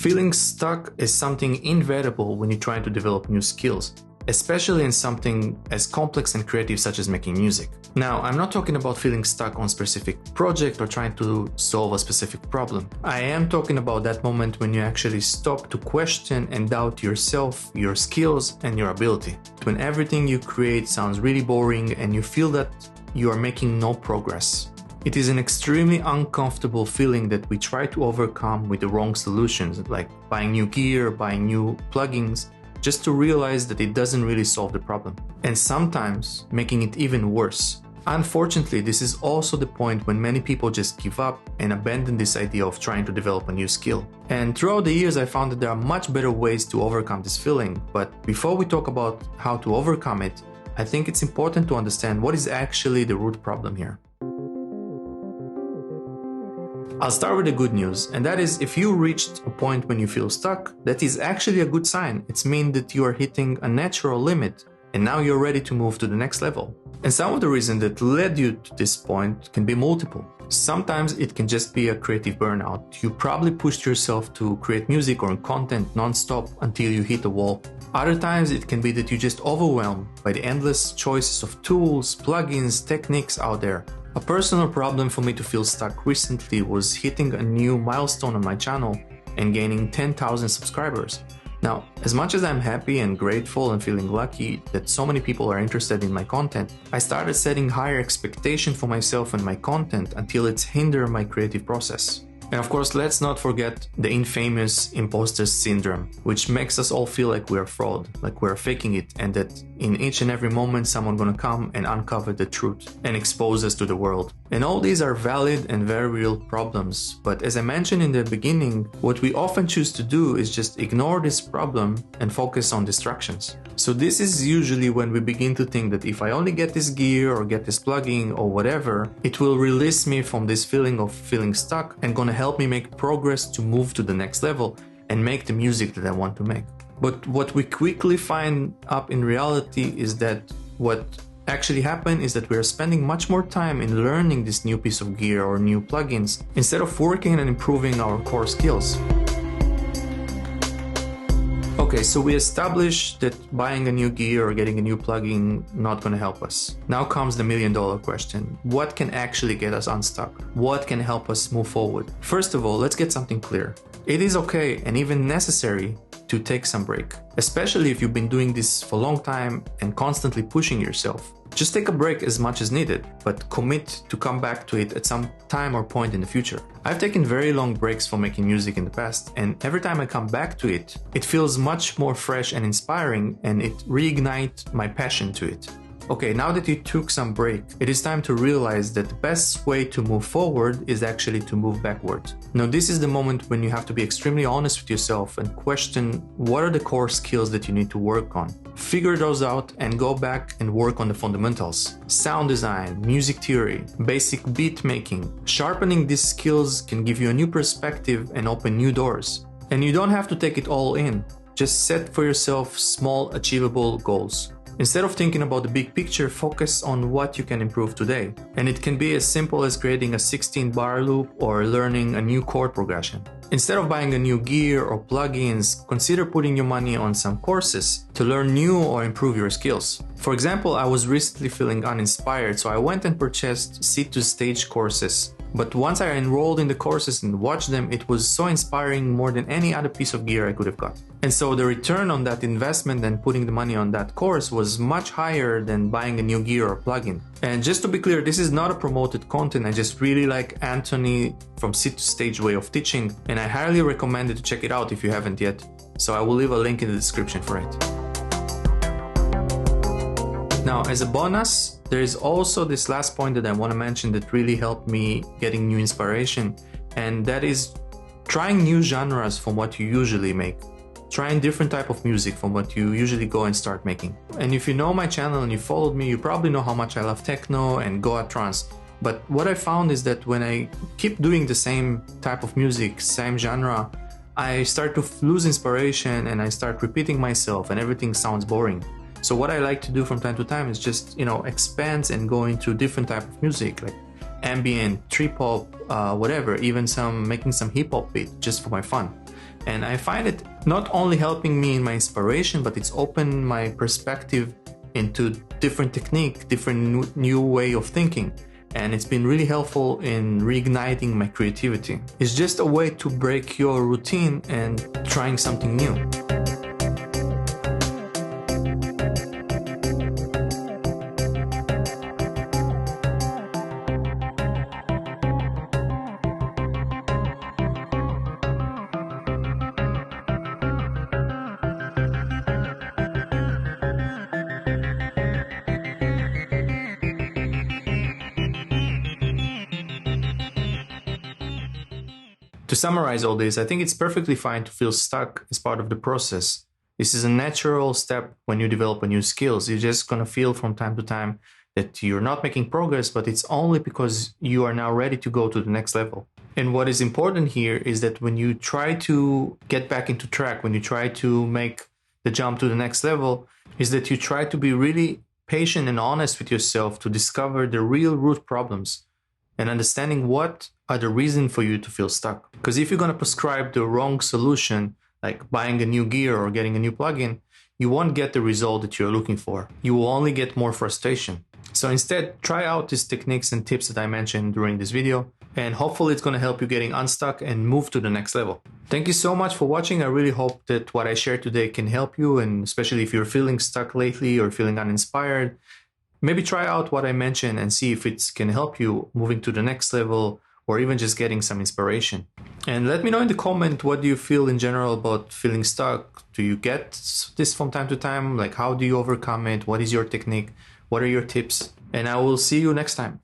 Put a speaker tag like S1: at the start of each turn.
S1: Feeling stuck is something inevitable when you're trying to develop new skills, especially in something as complex and creative such as making music. Now, I'm not talking about feeling stuck on a specific project or trying to solve a specific problem. I am talking about that moment when you actually stop to question and doubt yourself, your skills, and your ability. When everything you create sounds really boring and you feel that you are making no progress. It is an extremely uncomfortable feeling that we try to overcome with the wrong solutions, like buying new gear, buying new plugins, just to realize that it doesn't really solve the problem, and sometimes making it even worse. Unfortunately, this is also the point when many people just give up and abandon this idea of trying to develop a new skill. And throughout the years, I found that there are much better ways to overcome this feeling. But before we talk about how to overcome it, I think it's important to understand what is actually the root problem here. I'll start with the good news, and that is if you reached a point when you feel stuck, that is actually a good sign. It means that you are hitting a natural limit and now you're ready to move to the next level. And some of the reasons that led you to this point can be multiple. Sometimes it can just be a creative burnout. You probably pushed yourself to create music or content non-stop until you hit a wall. Other times it can be that you're just overwhelmed by the endless choices of tools, plugins, techniques out there. A personal problem for me to feel stuck recently was hitting a new milestone on my channel and gaining 10,000 subscribers. Now, as much as I'm happy and grateful and feeling lucky that so many people are interested in my content, I started setting higher expectations for myself and my content until it's hindered my creative process. And of course, let's not forget the infamous imposter syndrome, which makes us all feel like we're fraud, like we're faking it, and that in each and every moment someone's gonna come and uncover the truth and expose us to the world. And all these are valid and very real problems, but as I mentioned in the beginning, what we often choose to do is just ignore this problem and focus on distractions. So this is usually when we begin to think that if I only get this gear or get this plugin or whatever, it will release me from this feeling of feeling stuck and gonna help me make progress to move to the next level and make the music that I want to make. But what we quickly find up in reality is that what actually happened is that we are spending much more time in learning this new piece of gear or new plugins instead of working and improving our core skills. Okay, so we established that buying a new gear or getting a new plugin not going to help us. Now comes the million-dollar question. What can actually get us unstuck? What can help us move forward? First of all, let's get something clear. It is okay and even necessary to take some break, especially if you've been doing this for a long time and constantly pushing yourself. Just take a break as much as needed, but commit to come back to it at some time or point in the future. I've taken very long breaks for making music in the past, and every time I come back to it, it feels much more fresh and inspiring, and it reignites my passion to it. Okay, now that you took some break, it is time to realize that the best way to move forward is actually to move backward. Now, this is the moment when you have to be extremely honest with yourself and question what are the core skills that you need to work on. Figure those out and go back and work on the fundamentals. Sound design, music theory, basic beat making. Sharpening these skills can give you a new perspective and open new doors. And you don't have to take it all in. Just set for yourself small, achievable goals. Instead of thinking about the big picture, focus on what you can improve today. And it can be as simple as creating a 16-bar loop or learning a new chord progression. Instead of buying a new gear or plugins, consider putting your money on some courses to learn new or improve your skills. For example, I was recently feeling uninspired, so I went and purchased seed-to-stage courses. But once I enrolled in the courses and watched them, it was so inspiring, more than any other piece of gear I could have got. And so the return on that investment and putting the money on that course was much higher than buying a new gear or plugin. And just to be clear, this is not a promoted content. I just really like Anthony from Seed-to-Stage way of teaching, and I highly recommend it to check it out if you haven't yet. So I will leave a link in the description for it. Now, as a bonus, there is also this last point that I want to mention that really helped me getting new inspiration, and that is trying new genres from what you usually make. Trying different type of music from what you usually go and start making. And if you know my channel and you followed me, you probably know how much I love techno and Goa trance. But what I found is that when I keep doing the same type of music, same genre, I start to lose inspiration and I start repeating myself and everything sounds boring. So what I like to do from time to time is just, expand and go into different type of music, like ambient, trip hop, whatever, even making some hip hop beat just for my fun. And I find it not only helping me in my inspiration, but it's opened my perspective into different technique, different new way of thinking. And it's been really helpful in reigniting my creativity. It's just a way to break your routine and trying something new. To summarize all this, I think it's perfectly fine to feel stuck as part of the process. This is a natural step when you develop a new skills. You're just going to feel from time to time that you're not making progress, but it's only because you are now ready to go to the next level. And what is important here is that when you try to get back into track, when you try to make the jump to the next level, is that you try to be really patient and honest with yourself to discover the real root problems and understanding what are the reason for you to feel stuck. Because if you're going to prescribe the wrong solution, like buying a new gear or getting a new plugin, you won't get the result that you're looking for. You will only get more frustration. So instead, try out these techniques and tips that I mentioned during this video, and hopefully it's going to help you getting unstuck and move to the next level. Thank you so much for watching. I really hope that what I shared today can help you, and especially if you're feeling stuck lately or feeling uninspired, maybe try out what I mentioned and see if it can help you moving to the next level or even just getting some inspiration. And let me know in the comment, what do you feel in general about feeling stuck? Do you get this from time to time? Like, how do you overcome it? What is your technique? What are your tips? And I will see you next time.